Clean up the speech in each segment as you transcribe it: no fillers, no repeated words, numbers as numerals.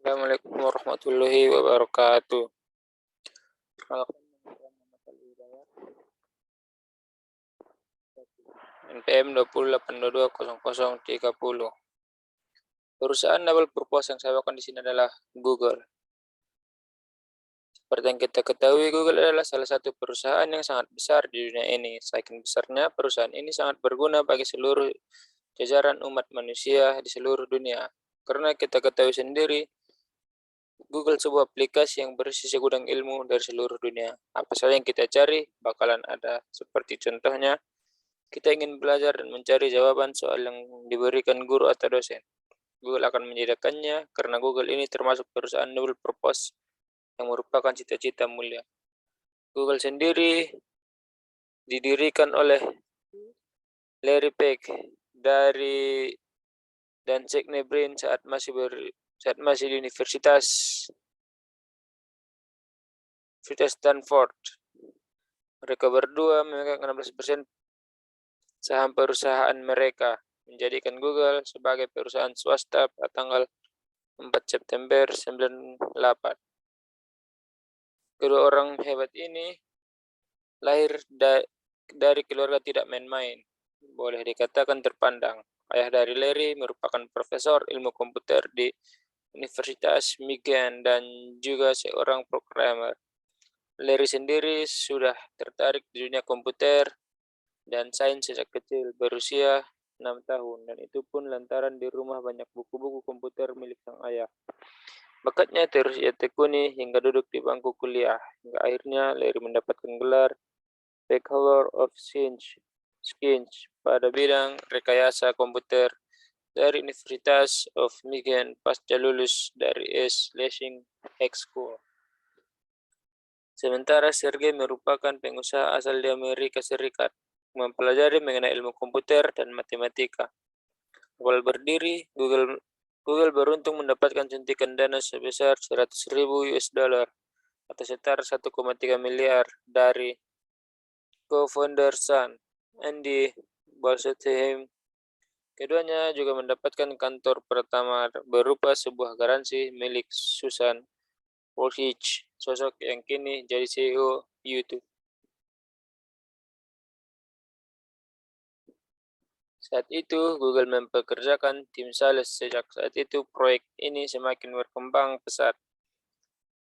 Assalamualaikum warahmatullahi wabarakatuh. Perkenalkan, nama saya Muhammad Ali Hidayat, NPM 208220030. Perusahaan double purpose yang saya bawakan di sini adalah Google. Seperti yang kita ketahui, Google adalah salah satu perusahaan yang sangat besar di dunia ini. Saking besarnya, perusahaan ini sangat berguna bagi seluruh jajaran umat manusia di seluruh dunia. Karena kita ketahui sendiri, Google sebuah aplikasi yang berisi segudang ilmu dari seluruh dunia. Apa saja yang kita cari, bakalan ada. Seperti contohnya, kita ingin belajar dan mencari jawaban soal yang diberikan guru atau dosen. Google akan menyediakannya karena Google ini termasuk perusahaan double purpose yang merupakan cita-cita mulia. Google sendiri didirikan oleh Larry Page dan Sergey Brin saat masih di Universitas Stanford. Mereka berdua memegang 16% saham perusahaan mereka, menjadikan Google sebagai perusahaan swasta pada tanggal 4 September 1998. Kedua orang hebat ini lahir dari keluarga tidak main-main, boleh dikatakan terpandang. Ayah dari Larry merupakan profesor ilmu komputer di Universitas Michigan dan juga seorang programmer. Larry sendiri sudah tertarik di dunia komputer dan sains sejak kecil, berusia 6 tahun, dan itu pun lantaran di rumah banyak buku-buku komputer milik sang ayah. Bakatnya terus ia tekuni hingga duduk di bangku kuliah, hingga akhirnya Larry mendapatkan gelar Bachelor of Science pada bidang rekayasa komputer dari University of Michigan pasca lulus dari Lessing High School. Sementara Sergey merupakan pengusaha asal di Amerika Serikat, mempelajari mengenai ilmu komputer dan matematika. Awal berdiri, Google beruntung mendapatkan suntikan dana sebesar 100.000 US dollar atau setara 1,3 miliar dari co-founder Sun, Andy Balsheim. Keduanya juga mendapatkan kantor pertama berupa sebuah garansi milik Susan Wojcicki, sosok yang kini jadi CEO YouTube. Saat itu, Google mempekerjakan tim sales. Sejak saat itu, proyek ini semakin berkembang pesat.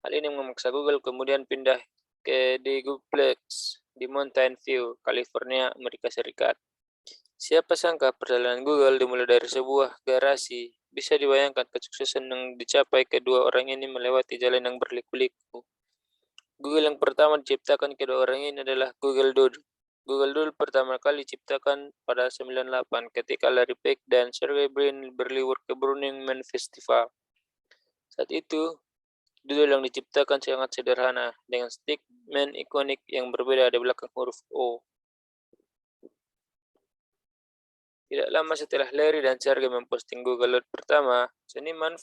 Hal ini memaksa Google kemudian pindah ke The Googleplex di Mountain View, California, Amerika Serikat. Siapa sangka perjalanan Google dimulai dari sebuah garasi. Bisa dibayangkan kesuksesan yang dicapai kedua orang ini melewati jalan yang berliku-liku. Google yang pertama diciptakan kedua orang ini adalah Google Doodle. Google Doodle pertama kali diciptakan pada 98 ketika Larry Page dan Sergey Brin berlibur ke Burning Man Festival. Saat itu, Doodle yang diciptakan sangat sederhana dengan stickman ikonik yang berbeda di belakang huruf O. Tidak lama setelah Larry dan Sergey memposting Google Doodle pertama, seniman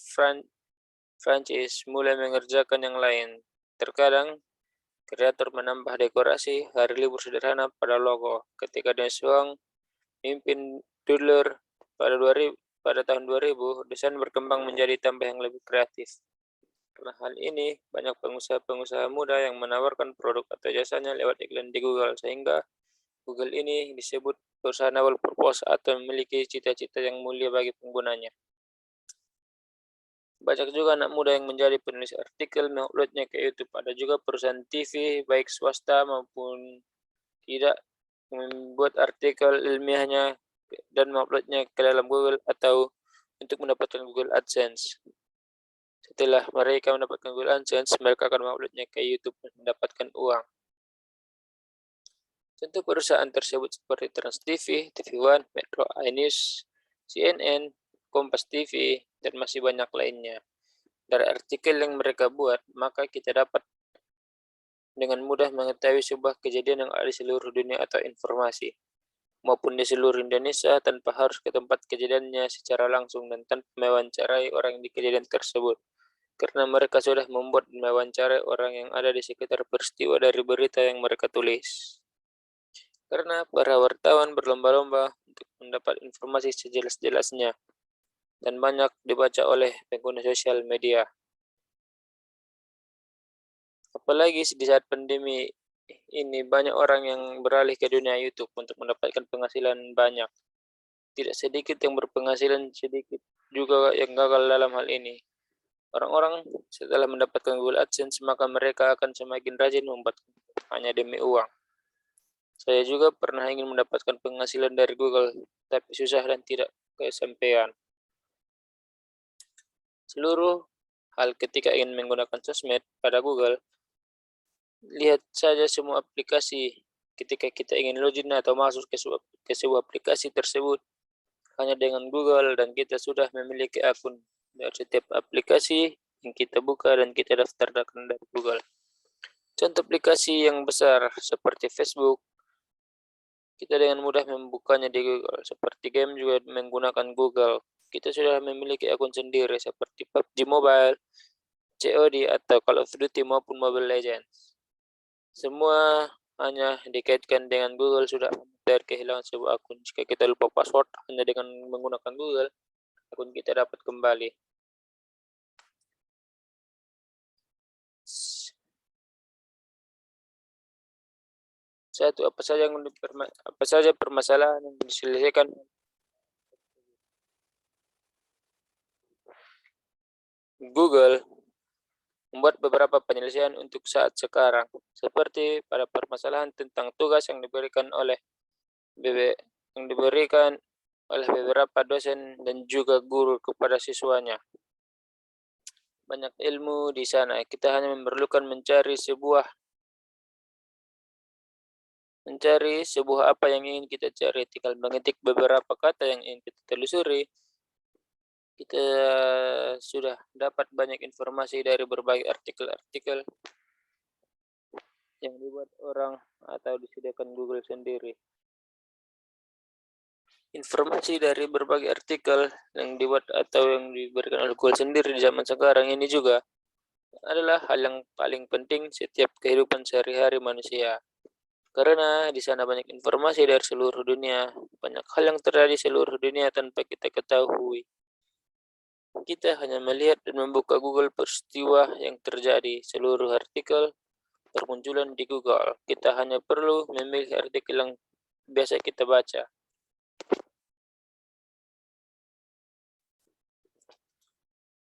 Francis mulai mengerjakan yang lain. Terkadang, kreator menambah dekorasi hari libur sederhana pada logo. Ketika Dennis Huang memimpin Doodler pada tahun 2000, desain berkembang menjadi tambah yang lebih kreatif. Karena hal ini, banyak pengusaha-pengusaha muda yang menawarkan produk atau jasanya lewat iklan di Google, sehingga Google ini disebut perusahaan double purpose atau memiliki cita-cita yang mulia bagi penggunanya. Banyak juga anak muda yang menjadi penulis artikel menguploadnya ke YouTube. Ada juga perusahaan TV, baik swasta maupun tidak, membuat artikel ilmiahnya dan menguploadnya ke dalam Google atau untuk mendapatkan Google AdSense. Setelah mereka mendapatkan Google AdSense, mereka akan menguploadnya ke YouTube dan mendapatkan uang. Contoh perusahaan tersebut seperti Trans TV, TV One, Metro iNews, CNN, Kompas TV, dan masih banyak lainnya. Dari artikel yang mereka buat, maka kita dapat dengan mudah mengetahui sebuah kejadian yang ada di seluruh dunia atau informasi, maupun di seluruh Indonesia tanpa harus ke tempat kejadiannya secara langsung dan tanpa mewawancarai orang di kejadian tersebut. Karena mereka sudah membuat dan mewawancarai orang yang ada di sekitar peristiwa dari berita yang mereka tulis. Karena para wartawan berlomba-lomba untuk mendapat informasi sejelas-jelasnya dan banyak dibaca oleh pengguna sosial media. Apalagi di saat pandemi ini banyak orang yang beralih ke dunia YouTube untuk mendapatkan penghasilan banyak. Tidak sedikit yang berpenghasilan, sedikit juga yang gagal dalam hal ini. Orang-orang setelah mendapatkan Google AdSense, maka mereka akan semakin rajin membuat hanya demi uang. Saya juga pernah ingin mendapatkan penghasilan dari Google, tapi susah dan tidak kesampaian. Seluruh hal ketika ingin menggunakan sosmed pada Google, lihat saja semua aplikasi. Ketika kita ingin login atau masuk ke sebuah aplikasi tersebut, hanya dengan Google dan kita sudah memiliki akun dari setiap aplikasi yang kita buka dan kita daftarkan dari Google. Contoh aplikasi yang besar seperti Facebook, kita dengan mudah membukanya di Google. Seperti game juga menggunakan Google. Kita sudah memiliki akun sendiri seperti PUBG Mobile, COD atau Call of Duty maupun Mobile Legends. Semua hanya dikaitkan dengan Google, sudah dari kehilangan sebuah akun. Jika kita lupa password, hanya dengan menggunakan Google, akun kita dapat kembali. Satu, apa saja permasalahan yang diselesaikan? Google membuat beberapa penyelesaian untuk saat sekarang, seperti pada permasalahan tentang tugas yang diberikan oleh beberapa dosen dan juga guru kepada siswanya. Banyak ilmu di sana. Kita hanya memerlukan mencari sebuah apa yang ingin kita cari, tinggal mengetik beberapa kata yang ingin kita telusuri. Kita sudah dapat banyak informasi dari berbagai artikel-artikel yang dibuat orang atau disediakan Google sendiri. Informasi dari berbagai artikel yang dibuat atau yang diberikan oleh Google sendiri di zaman sekarang ini juga adalah hal yang paling penting setiap kehidupan sehari-hari manusia. Karena di sana banyak informasi dari seluruh dunia, banyak hal yang terjadi di seluruh dunia tanpa kita ketahui. Kita hanya melihat dan membuka Google peristiwa yang terjadi, seluruh artikel bermunculan di Google. Kita hanya perlu memilih artikel yang biasa kita baca.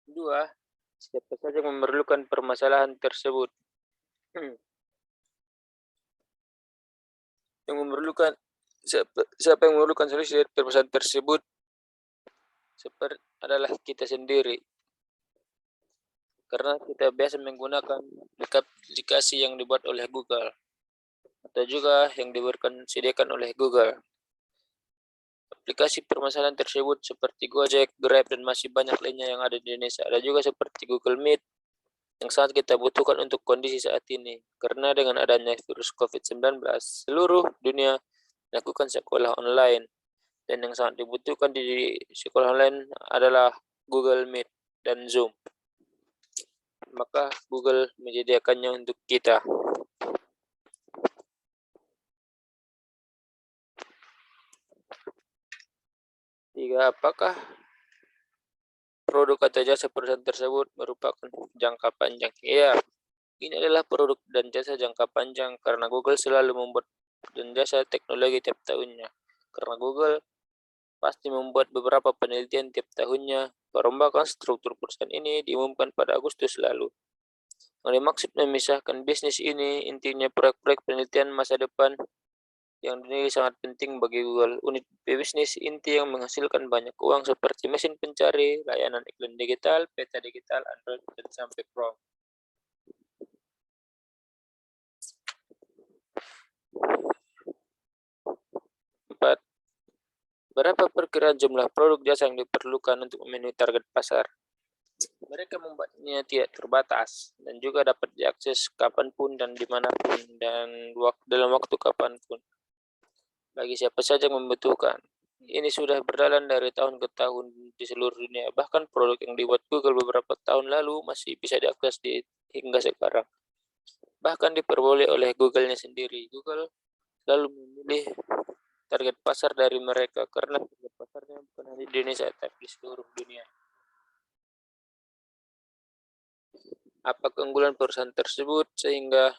Dua, siapa saja memerlukan permasalahan tersebut. Siapa yang memerlukan solusi dari permasalahan tersebut adalah kita sendiri. Karena kita biasa menggunakan aplikasi yang dibuat oleh Google atau juga yang disediakan oleh Google. Aplikasi permasalahan tersebut seperti Gojek, Grab, dan masih banyak lainnya yang ada di Indonesia. Ada juga seperti Google Meet yang sangat kita butuhkan untuk kondisi saat ini. Karena dengan adanya virus COVID-19, seluruh dunia melakukan sekolah online. Dan yang sangat dibutuhkan di sekolah online adalah Google Meet dan Zoom. Maka Google menyediakannya untuk kita. Tiga, apakah produk atau jasa perusahaan tersebut merupakan jangka panjang? Ya, ini adalah produk dan jasa jangka panjang karena Google selalu membuat dan jasa teknologi tiap tahunnya. Karena Google pasti membuat beberapa penelitian tiap tahunnya. Perombakan struktur perusahaan ini diumumkan pada Agustus lalu. Yang dimaksud memisahkan bisnis ini, intinya proyek-proyek penelitian masa depan yang dinilai sangat penting bagi Google. Unit bisnis inti yang menghasilkan banyak uang seperti mesin pencari, layanan iklan digital, peta digital, Android, dan sampai Chrome. Empat, berapa perkiraan jumlah produk jasa yang diperlukan untuk memenuhi target pasar? Mereka membuatnya tidak terbatas dan juga dapat diakses kapanpun dan dimanapun dan dalam waktu kapanpun. Bagi siapa saja yang membutuhkan. Ini sudah berjalan dari tahun ke tahun di seluruh dunia. Bahkan produk yang dibuat Google beberapa tahun lalu masih bisa diakses hingga sekarang. Bahkan diperboleh oleh Google-nya sendiri. Google selalu memilih target pasar dari mereka karena target pasarnya bukan hanya di Indonesia tapi di seluruh dunia. Apa keunggulan perusahaan tersebut sehingga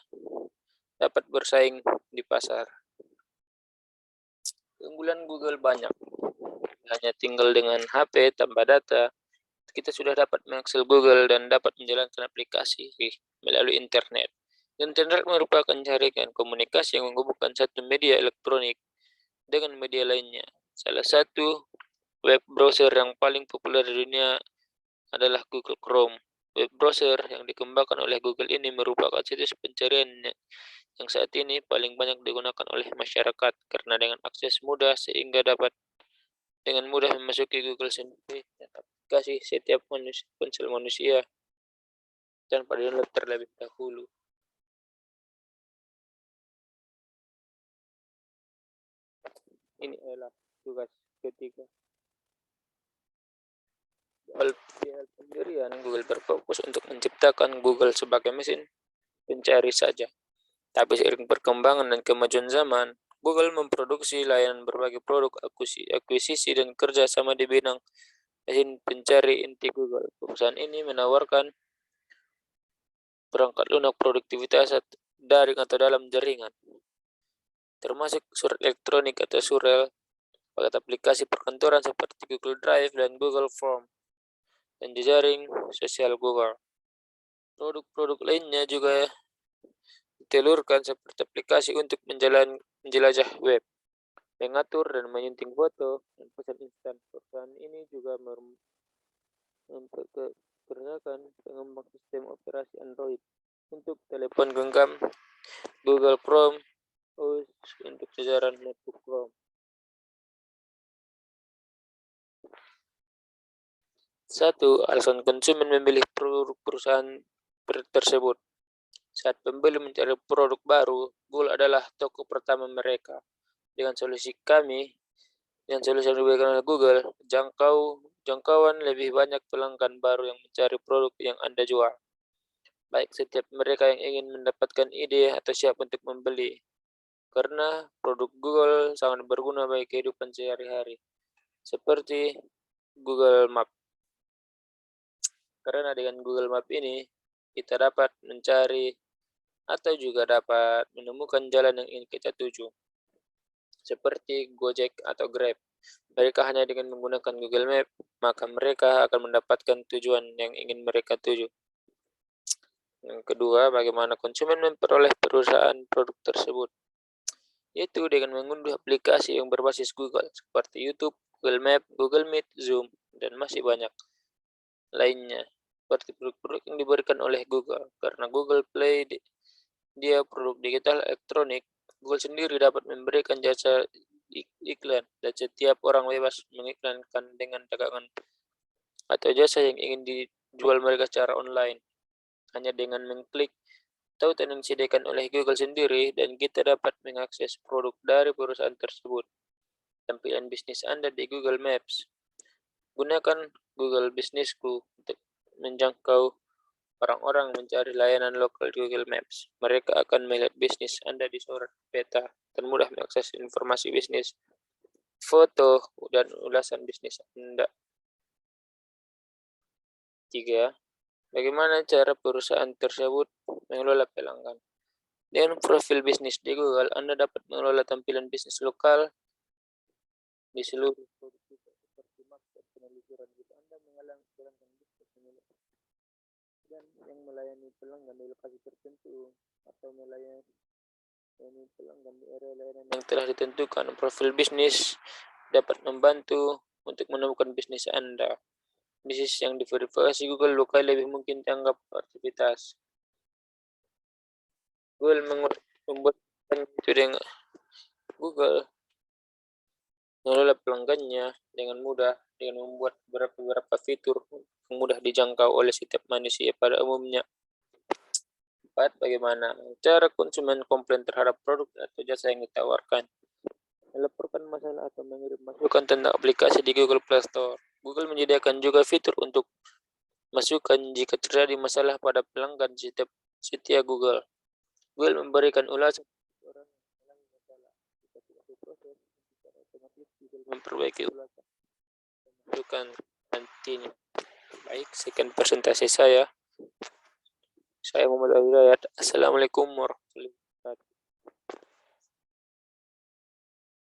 dapat bersaing di pasar? Keunggulan Google banyak. Hanya tinggal dengan HP tanpa data, kita sudah dapat mengakses Google dan dapat menjalankan aplikasi melalui internet. Internet merupakan jaringan komunikasi yang menghubungkan satu media elektronik dengan media lainnya. Salah satu web browser yang paling populer di dunia adalah Google Chrome. Web browser yang dikembangkan oleh Google ini merupakan situs pencarian yang saat ini paling banyak digunakan oleh masyarakat karena dengan akses mudah sehingga dapat dengan mudah memasuki Google sendiri dan aplikasi setiap ponsel manusia tanpa download terlebih dahulu. Ini adalah tugas ketiga. Soal pendirian, Google berfokus untuk menciptakan Google sebagai mesin pencari saja. Tapi seiring perkembangan dan kemajuan zaman, Google memproduksi layanan berbagai produk akuisisi dan kerjasama di bidang mesin pencari inti Google. Perusahaan ini menawarkan perangkat lunak produktivitas daring atau dalam jaringan, termasuk surat elektronik atau surel, paket aplikasi perkantoran seperti Google Drive dan Google Form, dan jejaring sosial Google. Produk-produk lainnya juga ditelurkan seperti aplikasi untuk menjelajah web, mengatur dan menyunting foto, dan pesan instan. Perusahaan ini juga mempekerjakan pengembang sistem operasi Android untuk telepon genggam, Google Chrome OS untuk jajaran MacBook Pro. Satu, alasan konsumen memilih produk perusahaan tersebut. Saat pembeli mencari produk baru, Google adalah toko pertama mereka. Dengan solusi yang diberikan oleh Google, jangkauan lebih banyak pelanggan baru yang mencari produk yang Anda jual. Baik setiap mereka yang ingin mendapatkan ide atau siap untuk membeli. Karena produk Google sangat berguna bagi kehidupan sehari-hari. Seperti Google Map. Karena dengan Google Map ini, kita dapat mencari atau juga dapat menemukan jalan yang ingin kita tuju. Seperti Gojek atau Grab. Mereka hanya dengan menggunakan Google Map, maka mereka akan mendapatkan tujuan yang ingin mereka tuju. Yang kedua, bagaimana konsumen memperoleh perusahaan produk tersebut? Yaitu dengan mengunduh aplikasi yang berbasis Google, seperti YouTube, Google Map, Google Meet, Zoom, dan masih banyak lainnya. Seperti produk-produk yang diberikan oleh Google. Karena Google Play dia produk digital elektronik, Google sendiri dapat memberikan jasa iklan dan setiap orang bebas mengiklankan dengan dagangan atau jasa yang ingin dijual mereka secara online. Hanya dengan mengklik tautan yang disediakan oleh Google sendiri dan kita dapat mengakses produk dari perusahaan tersebut. Tampilan bisnis Anda di Google Maps. Gunakan Google Businessku untuk menjangkau orang-orang mencari layanan lokal di Google Maps. Mereka akan melihat bisnis Anda di sorot peta dan mudah mengakses informasi bisnis, foto, dan ulasan bisnis Anda. 3. Bagaimana cara perusahaan tersebut mengelola pelanggan? Dengan profil bisnis di Google, Anda dapat mengelola tampilan bisnis lokal di seluruh produk seperti market penelusuran jika Anda menjalankan bisnis dan yang melayani pelanggan di lokasi tertentu atau melayani pelanggan di area layanan yang telah ditentukan. Profil bisnis dapat membantu untuk menemukan bisnis Anda. Bisnis yang diverifikasi Google lokal lebih mungkin dianggap aktivitas. Google membuat itu dengan Google mengelola pelanggannya dengan mudah dengan membuat beberapa fitur yang mudah dijangkau oleh setiap manusia pada umumnya. 4. Bagaimana cara konsumen komplain terhadap produk atau jasa yang ditawarkan? Melaporkan masalah atau mengirim masukan tentang aplikasi di Google Play Store. Google menyediakan juga fitur untuk masukan jika terjadi masalah pada pelanggan setia Google. Google memberikan ulasan orang yang mengalami masalah. Jika tidak diproses, secara otomatis Google memperbaiki ulasan dan masukan nantinya. Baik, sekian presentasi saya. Saya Muhammad Hidayat. Assalamualaikum warahmatullahi wabarakatuh.